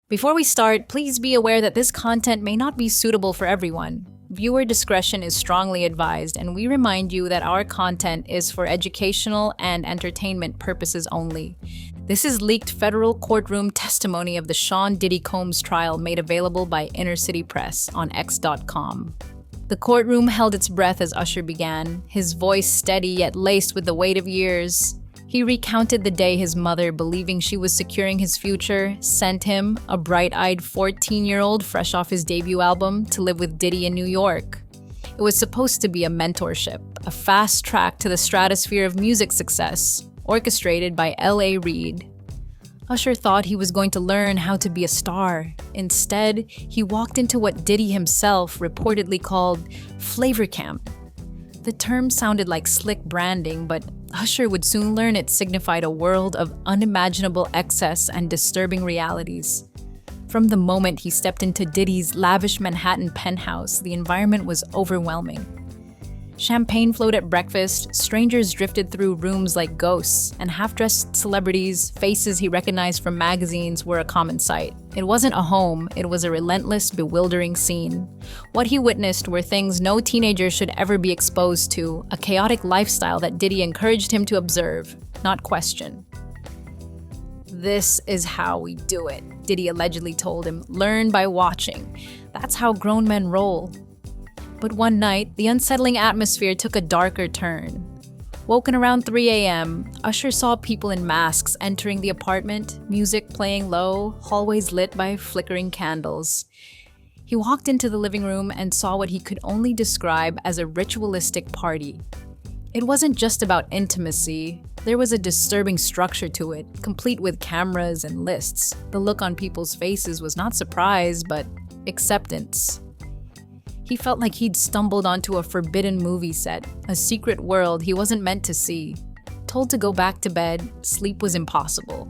Before we start, please be aware that this content may not be suitable for everyone. Viewer discretion is strongly advised, and we remind you that our content is for educational and entertainment purposes only. This is leaked federal courtroom testimony of the Sean Diddy Combs trial made available by Inner City Press on X.com. The courtroom held its breath as Usher began, his voice steady yet laced with the weight of years. He recounted the day his mother, believing she was securing his future, sent him, a bright-eyed 14-year-old fresh off his debut album, to live with Diddy in New York. It was supposed to be a mentorship, a fast track to the stratosphere of music success, orchestrated by L.A. Reid. Usher thought he was going to learn how to be a star. Instead, he walked into what Diddy himself reportedly called flavor camp. The term sounded like slick branding, but Usher would soon learn it signified a world of unimaginable excess and disturbing realities. From the moment he stepped into Diddy's lavish Manhattan penthouse, the environment was overwhelming. Champagne flowed at breakfast, strangers drifted through rooms like ghosts, and half-dressed celebrities, faces he recognized from magazines, were a common sight. It wasn't a home, it was a relentless, bewildering scene. What he witnessed were things no teenager should ever be exposed to, a chaotic lifestyle that Diddy encouraged him to observe, not question. "This is how we do it," Diddy allegedly told him. "Learn by watching. That's how grown men roll." But one night, the unsettling atmosphere took a darker turn. Woken around 3 a.m., Usher saw people in masks entering the apartment, music playing low, hallways lit by flickering candles. He walked into the living room and saw what he could only describe as a ritualistic party. It wasn't just about intimacy. There was a disturbing structure to it, complete with cameras and lists. The look on people's faces was not surprise, but acceptance. He felt like he'd stumbled onto a forbidden movie set, a secret world he wasn't meant to see. Told to go back to bed, sleep was impossible.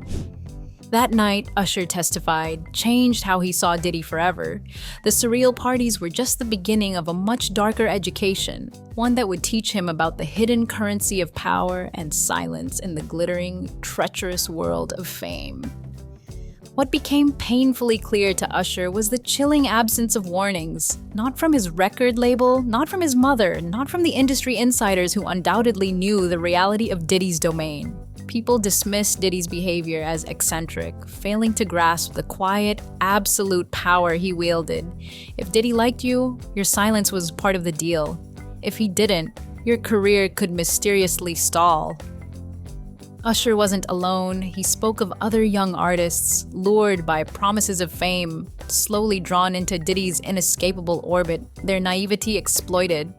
That night, Usher testified, changed how he saw Diddy forever. The surreal parties were just the beginning of a much darker education, one that would teach him about the hidden currency of power and silence in the glittering, treacherous world of fame. What became painfully clear to Usher was the chilling absence of warnings. Not from his record label, not from his mother, not from the industry insiders who undoubtedly knew the reality of Diddy's domain. People dismissed Diddy's behavior as eccentric, failing to grasp the quiet, absolute power he wielded. If Diddy liked you, your silence was part of the deal. If he didn't, your career could mysteriously stall. Usher wasn't alone. He spoke of other young artists, lured by promises of fame, slowly drawn into Diddy's inescapable orbit, their naivety exploited.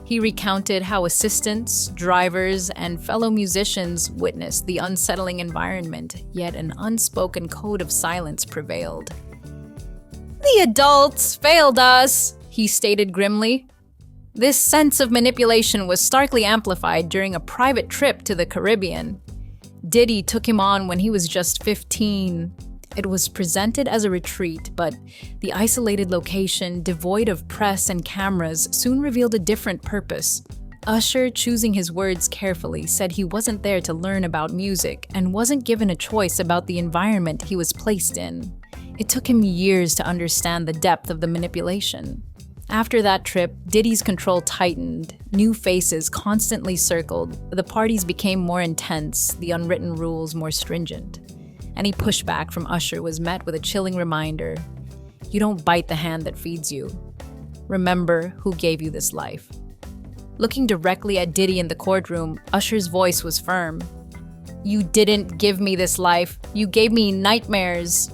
He recounted how assistants, drivers, and fellow musicians witnessed the unsettling environment, yet an unspoken code of silence prevailed. "The adults failed us," he stated grimly. This sense of manipulation was starkly amplified during a private trip to the Caribbean. Diddy took him on when he was just 15. It was presented as a retreat, but the isolated location, devoid of press and cameras, soon revealed a different purpose. Usher, choosing his words carefully, said he wasn't there to learn about music and wasn't given a choice about the environment he was placed in. It took him years to understand the depth of the manipulation. After that trip, Diddy's control tightened. New faces constantly circled. The parties became more intense, the unwritten rules more stringent. Any pushback from Usher was met with a chilling reminder. You don't bite the hand that feeds you. Remember who gave you this life. Looking directly at Diddy in the courtroom, Usher's voice was firm. "You didn't give me this life. You gave me nightmares."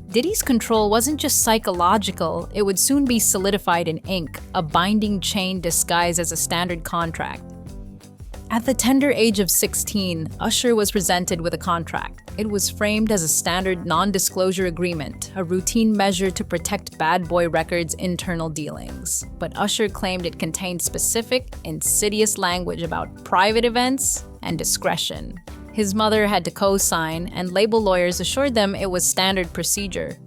Diddy's control wasn't just psychological, it would soon be solidified in ink, a binding chain disguised as a standard contract. At the tender age of 16, Usher was presented with a contract. It was framed as a standard non-disclosure agreement, a routine measure to protect Bad Boy Records' internal dealings. But Usher claimed it contained specific, insidious language about private events and discretion. His mother had to co-sign, and label lawyers assured them it was standard procedure.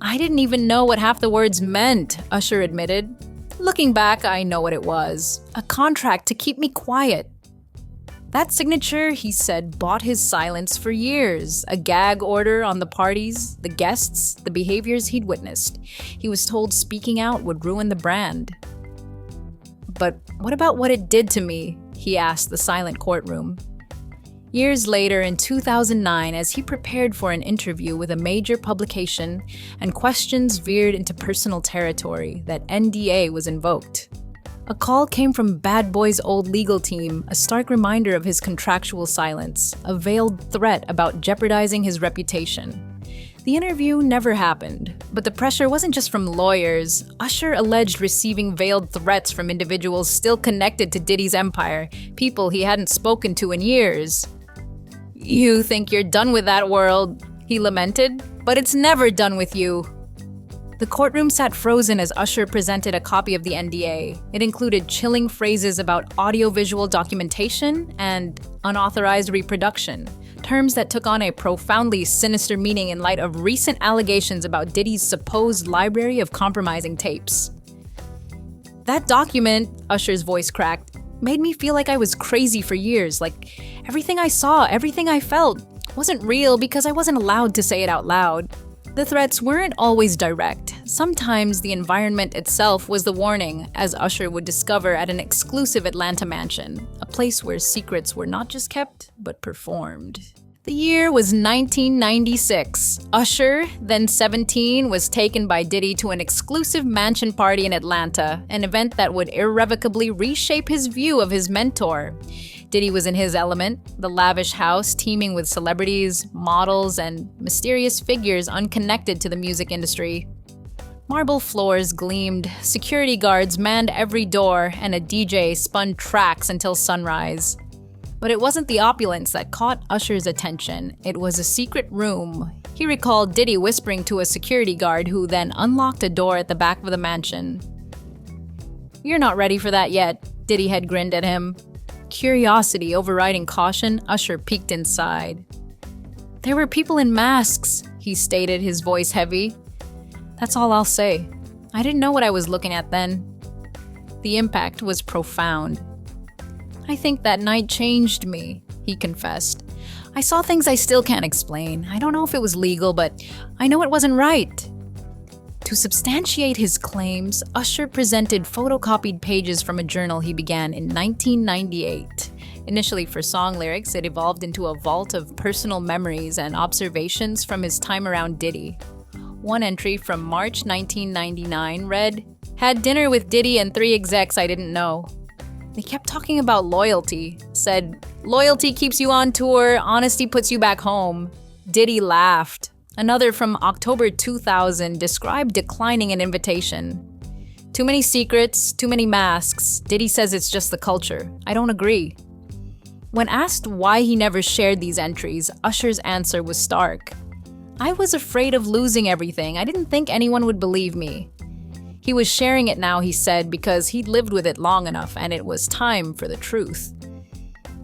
"I didn't even know what half the words meant," Usher admitted. "Looking back, I know what it was. A contract to keep me quiet." That signature, he said, bought his silence for years. A gag order on the parties, the guests, the behaviors he'd witnessed. He was told speaking out would ruin the brand. But what about what it did to me? He asked the silent courtroom. Years later, in 2009, as he prepared for an interview with a major publication and questions veered into personal territory, that NDA was invoked. A call came from Bad Boy's old legal team, a stark reminder of his contractual silence, a veiled threat about jeopardizing his reputation. The interview never happened, but the pressure wasn't just from lawyers. Usher alleged receiving veiled threats from individuals still connected to Diddy's empire, people he hadn't spoken to in years. "You think you're done with that world," he lamented, "but it's never done with you." The courtroom sat frozen as Usher presented a copy of the NDA. It included chilling phrases about audiovisual documentation and unauthorized reproduction, terms that took on a profoundly sinister meaning in light of recent allegations about Diddy's supposed library of compromising tapes. "That document," Usher's voice cracked, "made me feel like I was crazy for years, like everything I saw, everything I felt, wasn't real because I wasn't allowed to say it out loud." The threats weren't always direct. Sometimes the environment itself was the warning, as Usher would discover at an exclusive Atlanta mansion, a place where secrets were not just kept, but performed. The year was 1996. Usher, then 17, was taken by Diddy to an exclusive mansion party in Atlanta, an event that would irrevocably reshape his view of his mentor. Diddy was in his element, the lavish house teeming with celebrities, models, and mysterious figures unconnected to the music industry. Marble floors gleamed, security guards manned every door, and a DJ spun tracks until sunrise. But it wasn't the opulence that caught Usher's attention. It was a secret room. He recalled Diddy whispering to a security guard who then unlocked a door at the back of the mansion. "You're not ready for that yet," Diddy had grinned at him. Curiosity overriding caution, Usher peeked inside. "There were people in masks," he stated, his voice heavy. "That's all I'll say. I didn't know what I was looking at then." The impact was profound. "I think that night changed me," he confessed. "I saw things I still can't explain. I don't know if it was legal, but I know it wasn't right." To substantiate his claims, Usher presented photocopied pages from a journal he began in 1998. Initially for song lyrics, it evolved into a vault of personal memories and observations from his time around Diddy. One entry from March 1999 read, "Had dinner with Diddy and 3 execs I didn't know. They kept talking about loyalty. Said, loyalty keeps you on tour, honesty puts you back home. Diddy laughed." Another from October 2000 described declining an invitation. "Too many secrets, too many masks. Diddy says it's just the culture. I don't agree." When asked why he never shared these entries, Usher's answer was stark. "I was afraid of losing everything. I didn't think anyone would believe me." He was sharing it now, he said, because he'd lived with it long enough and it was time for the truth.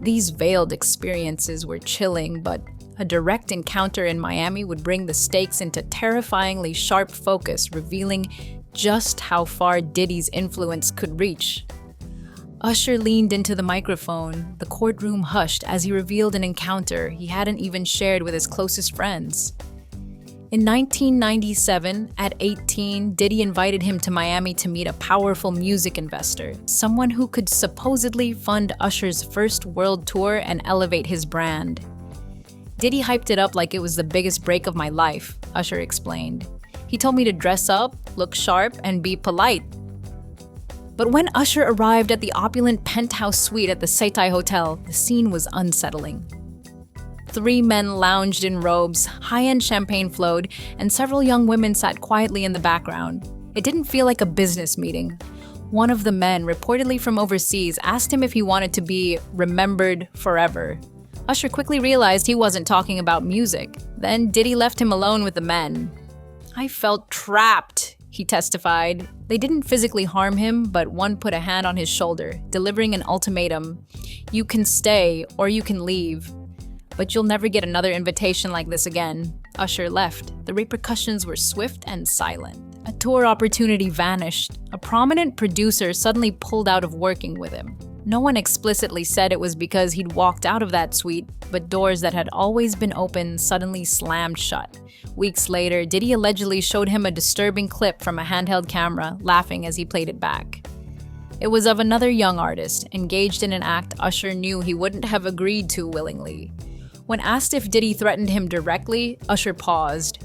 These veiled experiences were chilling, but a direct encounter in Miami would bring the stakes into terrifyingly sharp focus, revealing just how far Diddy's influence could reach. Usher leaned into the microphone. The courtroom hushed as he revealed an encounter he hadn't even shared with his closest friends. In 1997, at 18, Diddy invited him to Miami to meet a powerful music investor, someone who could supposedly fund Usher's first world tour and elevate his brand. "Diddy hyped it up like it was the biggest break of my life," Usher explained. "He told me to dress up, look sharp, and be polite." But when Usher arrived at the opulent penthouse suite at the Seitai Hotel, the scene was unsettling. 3 men lounged in robes, high-end champagne flowed, and several young women sat quietly in the background. It didn't feel like a business meeting. One of the men, reportedly from overseas, asked him if he wanted to be remembered forever. Usher quickly realized he wasn't talking about music. Then Diddy left him alone with the men. "I felt trapped," he testified. They didn't physically harm him, but one put a hand on his shoulder, delivering an ultimatum. "You can stay or you can leave. But you'll never get another invitation like this again." Usher left. The repercussions were swift and silent. A tour opportunity vanished. A prominent producer suddenly pulled out of working with him. No one explicitly said it was because he'd walked out of that suite, but doors that had always been open suddenly slammed shut. Weeks later, Diddy allegedly showed him a disturbing clip from a handheld camera, laughing as he played it back. It was of another young artist, engaged in an act Usher knew he wouldn't have agreed to willingly. When asked if Diddy threatened him directly, Usher paused.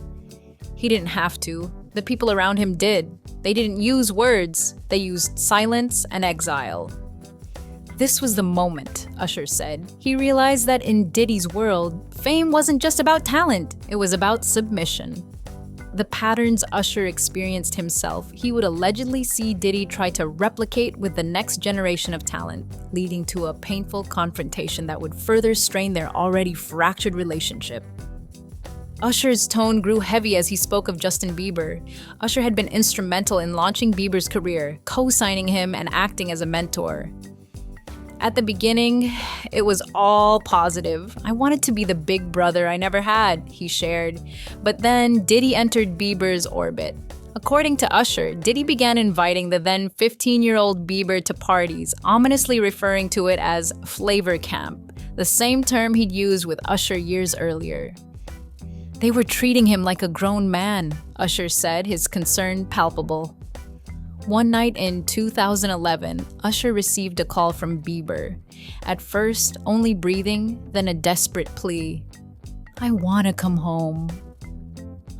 He didn't have to. The people around him did. They didn't use words, they used silence and exile. This was the moment, Usher said. He realized that in Diddy's world, fame wasn't just about talent, it was about submission. The patterns Usher experienced himself, he would allegedly see Diddy try to replicate with the next generation of talent, leading to a painful confrontation that would further strain their already fractured relationship. Usher's tone grew heavy as he spoke of Justin Bieber. Usher had been instrumental in launching Bieber's career, co-signing him and acting as a mentor. At the beginning, it was all positive. I wanted to be the big brother I never had, he shared. But then Diddy entered Bieber's orbit. According to Usher, Diddy began inviting the then 15-year-old Bieber to parties, ominously referring to it as flavor camp, the same term he'd used with Usher years earlier. They were treating him like a grown man, Usher said, his concern palpable. One night in 2011, Usher received a call from Bieber. At first, only breathing, then a desperate plea. "I wanna come home."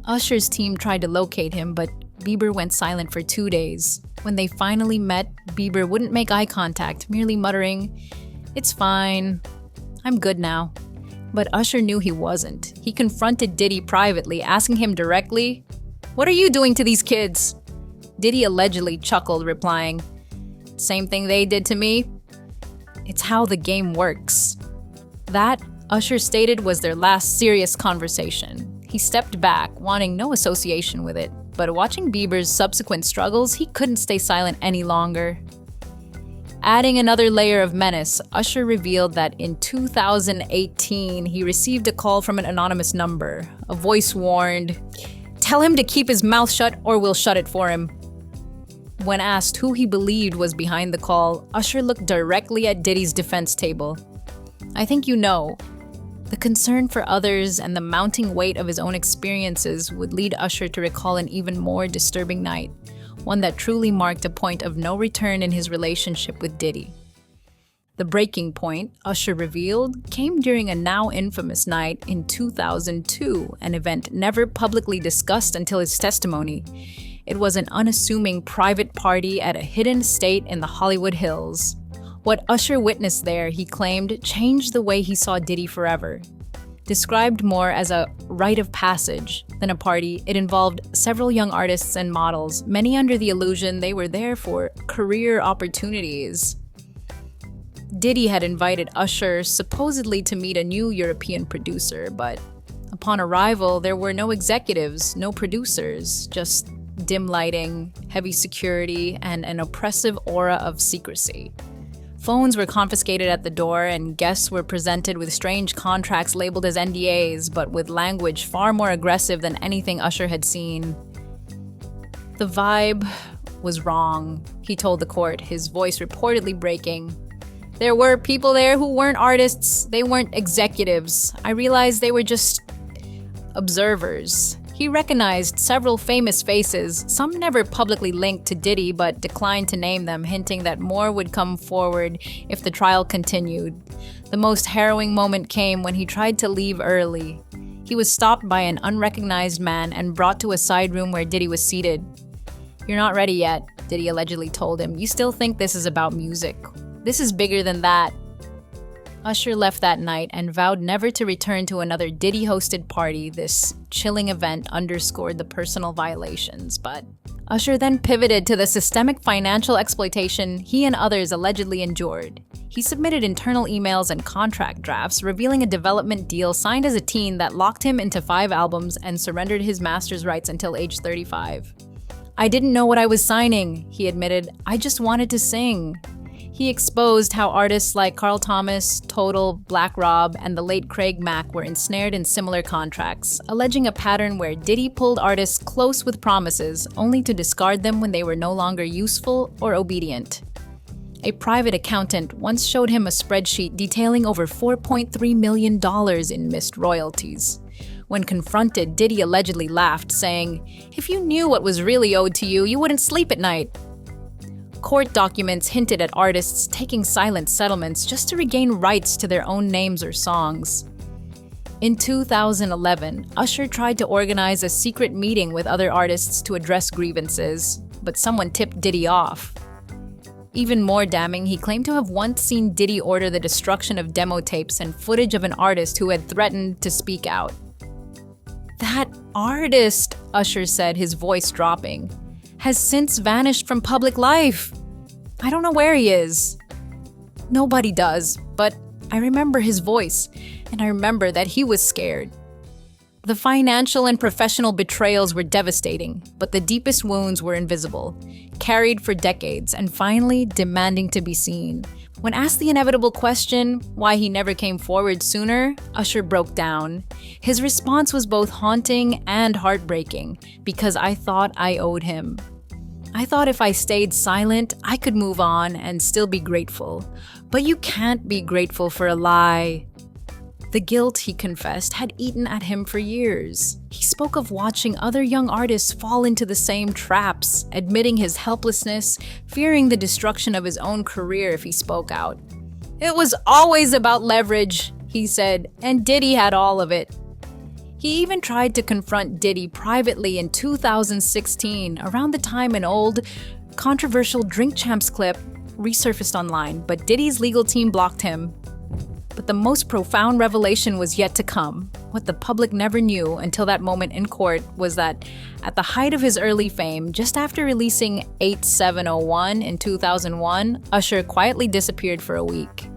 Usher's team tried to locate him, but Bieber went silent for 2 days. When they finally met, Bieber wouldn't make eye contact, merely muttering, "It's fine. I'm good now." But Usher knew he wasn't. He confronted Diddy privately, asking him directly, "What are you doing to these kids?" Diddy allegedly chuckled, replying, "Same thing they did to me. It's how the game works." That, Usher stated, was their last serious conversation. He stepped back, wanting no association with it, but watching Bieber's subsequent struggles, he couldn't stay silent any longer. Adding another layer of menace, Usher revealed that in 2018, he received a call from an anonymous number. A voice warned, "Tell him to keep his mouth shut or we'll shut it for him." When asked who he believed was behind the call, Usher looked directly at Diddy's defense table. "I think you know." The concern for others and the mounting weight of his own experiences would lead Usher to recall an even more disturbing night, one that truly marked a point of no return in his relationship with Diddy. The breaking point, Usher revealed, came during a now infamous night in 2002, an event never publicly discussed until his testimony. It was an unassuming private party at a hidden estate in the Hollywood Hills. What Usher witnessed there, he claimed, changed the way he saw Diddy forever. Described more as a rite of passage than a party, it involved several young artists and models, many under the illusion they were there for career opportunities. Diddy had invited Usher supposedly to meet a new European producer, but upon arrival, there were no executives, no producers, just dim lighting, heavy security, and an oppressive aura of secrecy. Phones were confiscated at the door, and guests were presented with strange contracts labeled as NDAs, but with language far more aggressive than anything Usher had seen. The vibe was wrong, he told the court, his voice reportedly breaking. "There were people there who weren't artists, they weren't executives. I realized they were just observers." He recognized several famous faces, some never publicly linked to Diddy but declined to name them, hinting that more would come forward if the trial continued. The most harrowing moment came when he tried to leave early. He was stopped by an unrecognized man and brought to a side room where Diddy was seated. "You're not ready yet," Diddy allegedly told him. "You still think this is about music. This is bigger than that." Usher left that night and vowed never to return to another Diddy-hosted party. This chilling event underscored the personal violations, but Usher then pivoted to the systemic financial exploitation he and others allegedly endured. He submitted internal emails and contract drafts, revealing a development deal signed as a teen that locked him into 5 albums and surrendered his master's rights until age 35. "I didn't know what I was signing," he admitted. "I just wanted to sing." He exposed how artists like Carl Thomas, Total, Black Rob, and the late Craig Mack were ensnared in similar contracts, alleging a pattern where Diddy pulled artists close with promises, only to discard them when they were no longer useful or obedient. A private accountant once showed him a spreadsheet detailing over $4.3 million in missed royalties. When confronted, Diddy allegedly laughed, saying, "If you knew what was really owed to you, you wouldn't sleep at night." Court documents hinted at artists taking silent settlements just to regain rights to their own names or songs. In 2011, Usher tried to organize a secret meeting with other artists to address grievances, but someone tipped Diddy off. Even more damning, he claimed to have once seen Diddy order the destruction of demo tapes and footage of an artist who had threatened to speak out. "That artist," Usher said, his voice dropping, "has since vanished from public life. I don't know where he is. Nobody does, but I remember his voice, and I remember that he was scared." The financial and professional betrayals were devastating, but the deepest wounds were invisible, carried for decades, and finally demanding to be seen. When asked the inevitable question, why he never came forward sooner, Usher broke down. His response was both haunting and heartbreaking, because I thought I owed him. I thought if I stayed silent, I could move on and still be grateful. But you can't be grateful for a lie. The guilt, he confessed, had eaten at him for years. He spoke of watching other young artists fall into the same traps, admitting his helplessness, fearing the destruction of his own career if he spoke out. "It was always about leverage," he said, "and Diddy had all of it." He even tried to confront Diddy privately in 2016, around the time an old, controversial Drink Champs clip resurfaced online, but Diddy's legal team blocked him. But the most profound revelation was yet to come. What the public never knew until that moment in court was that, at the height of his early fame, just after releasing 8701 in 2001, Usher quietly disappeared for a week.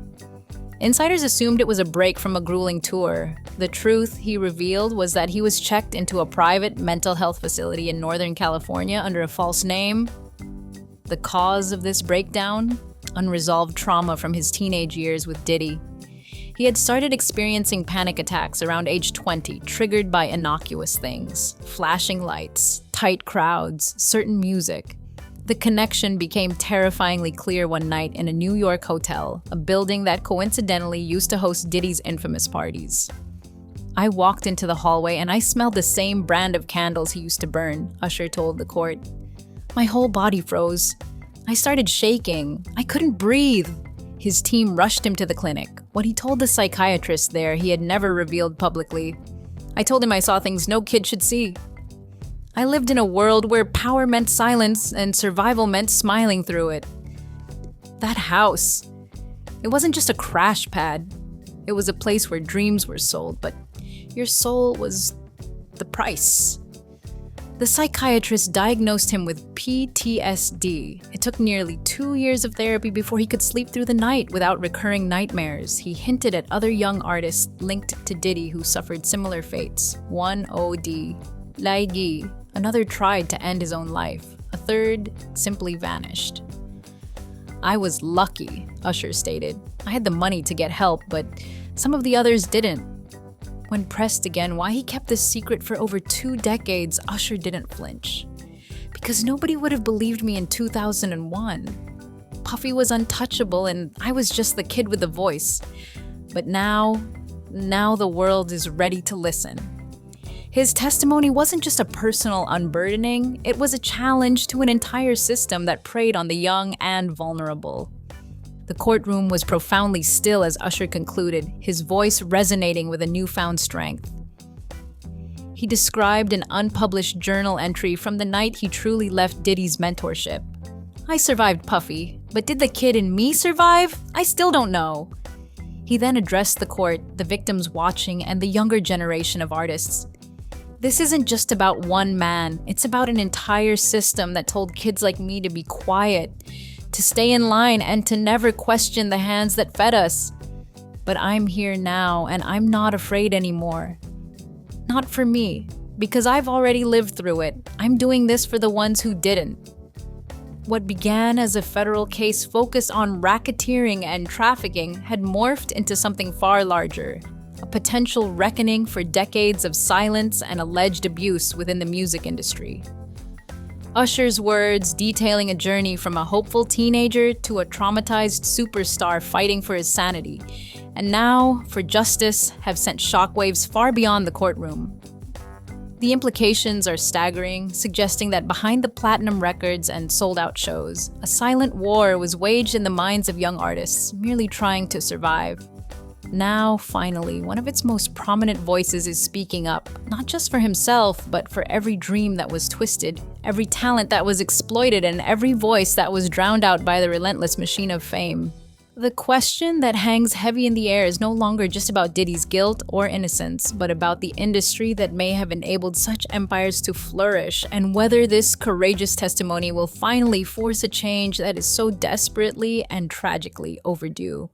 Insiders assumed it was a break from a grueling tour. The truth, he revealed, was that he was checked into a private mental health facility in Northern California under a false name. The cause of this breakdown? Unresolved trauma from his teenage years with Diddy. He had started experiencing panic attacks around age 20, triggered by innocuous things: flashing lights, tight crowds, certain music. The connection became terrifyingly clear one night in a New York hotel, a building that coincidentally used to host Diddy's infamous parties. "I walked into the hallway and I smelled the same brand of candles he used to burn," Usher told the court. "My whole body froze. I started shaking. I couldn't breathe." His team rushed him to the clinic. What he told the psychiatrist there, he had never revealed publicly. "I told him I saw things no kid should see. I lived in a world where power meant silence and survival meant smiling through it. That house, it wasn't just a crash pad. It was a place where dreams were sold, but your soul was the price." The psychiatrist diagnosed him with PTSD. It took nearly 2 years of therapy before he could sleep through the night without recurring nightmares. He hinted at other young artists linked to Diddy who suffered similar fates. One OD. Laigi. Another tried to end his own life. A third simply vanished. "I was lucky," Usher stated. "I had the money to get help, but some of the others didn't." When pressed again why he kept this secret for over 2 decades, Usher didn't flinch. "Because nobody would have believed me in 2001. Puffy was untouchable and I was just the kid with the voice. But now the world is ready to listen." His testimony wasn't just a personal unburdening, it was a challenge to an entire system that preyed on the young and vulnerable. The courtroom was profoundly still as Usher concluded, his voice resonating with a newfound strength. He described an unpublished journal entry from the night he truly left Diddy's mentorship. "I survived Puffy, but did the kid in me survive? I still don't know." He then addressed the court, the victims watching, and the younger generation of artists. "This isn't just about one man, it's about an entire system that told kids like me to be quiet, to stay in line, and to never question the hands that fed us. But I'm here now, and I'm not afraid anymore. Not for me, because I've already lived through it. I'm doing this for the ones who didn't." What began as a federal case focused on racketeering and trafficking had morphed into something far larger, a potential reckoning for decades of silence and alleged abuse within the music industry. Usher's words detailing a journey from a hopeful teenager to a traumatized superstar fighting for his sanity, and now for justice, have sent shockwaves far beyond the courtroom. The implications are staggering, suggesting that behind the platinum records and sold-out shows, a silent war was waged in the minds of young artists, merely trying to survive. Now, finally, one of its most prominent voices is speaking up, not just for himself, but for every dream that was twisted, every talent that was exploited, and every voice that was drowned out by the relentless machine of fame. The question that hangs heavy in the air is no longer just about Diddy's guilt or innocence, but about the industry that may have enabled such empires to flourish, and whether this courageous testimony will finally force a change that is so desperately and tragically overdue.